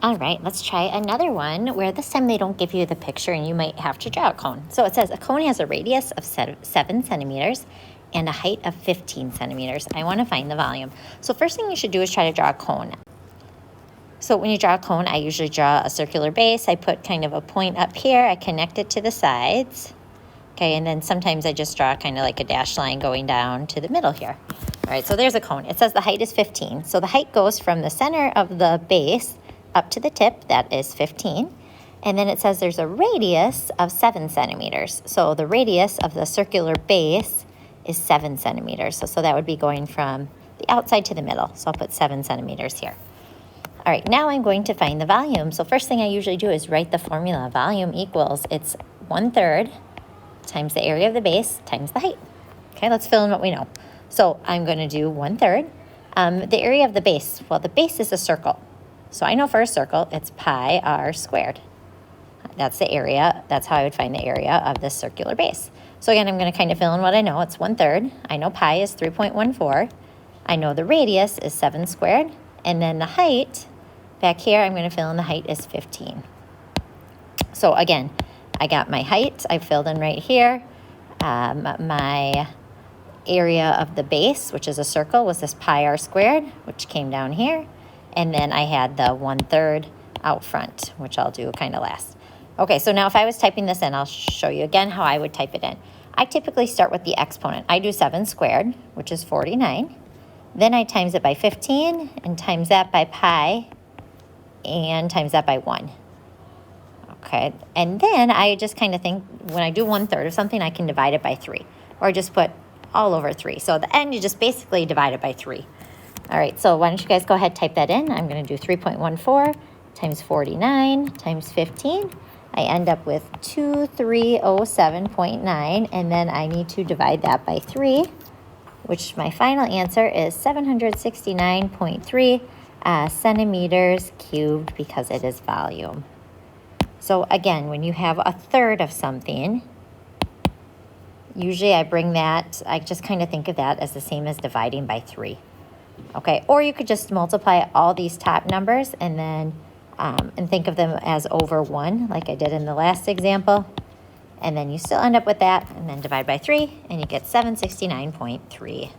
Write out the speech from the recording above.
All right, let's try another one where this time they don't give you the picture and you might have to draw a cone. So it says a cone has a radius of 7 centimeters and a height of 15 centimeters. I want to find the volume. So first thing you should do is try to draw a cone. So when you draw a cone, I usually draw a circular base. I put kind of a point up here. I connect it to the sides. Okay, and then sometimes I just draw kind of like a dashed line going down to the middle here. All right, so there's a cone. It says the height is 15. So the height goes from the center of the base up to the tip, that is 15. And then it says there's a radius of 7 centimeters. So the radius of the circular base is 7 centimeters. So that would be going from the outside to the middle. So I'll put 7 centimeters here. All right, now I'm going to find the volume. So first thing I usually do is write the formula. Volume equals, it's 1/3 times the area of the base times the height. Okay, let's fill in what we know. So I'm going to do 1/3. The area of the base, well, the base is a circle. So I know for a circle, it's pi r squared. That's the area. That's how I would find the area of this circular base. So again, I'm going to kind of fill in what I know. It's 1/3. I know pi is 3.14. I know the radius is 7 squared. And then the height, back here, I'm going to fill in the height is 15. So again, I got my height. I filled in right here. My area of the base, which is a circle, was this pi r squared, which came down here. And then I had the 1/3 out front, which I'll do kind of last. Okay, so now if I was typing this in, I'll show you again how I would type it in. I typically start with the exponent. I do 7 squared, which is 49. Then I times it by 15 and times that by pi and times that by 1. Okay, and then I just kind of think when I do 1/3 of something, I can divide it by 3 or just put all over 3. So at the end, you just basically divide it by 3. All right, so why don't you guys go ahead and type that in. I'm going to do 3.14 times 49 times 15. I end up with 2307.9, and then I need to divide that by 3, which my final answer is 769.3 centimeters cubed because it is volume. So again, when you have 1/3 of something, usually I bring that, I just kind of think of that as the same as dividing by 3. Okay, or you could just multiply all these top numbers and then and think of them as over 1, like I did in the last example. And then you still end up with that, and then divide by 3, and you get 769.3.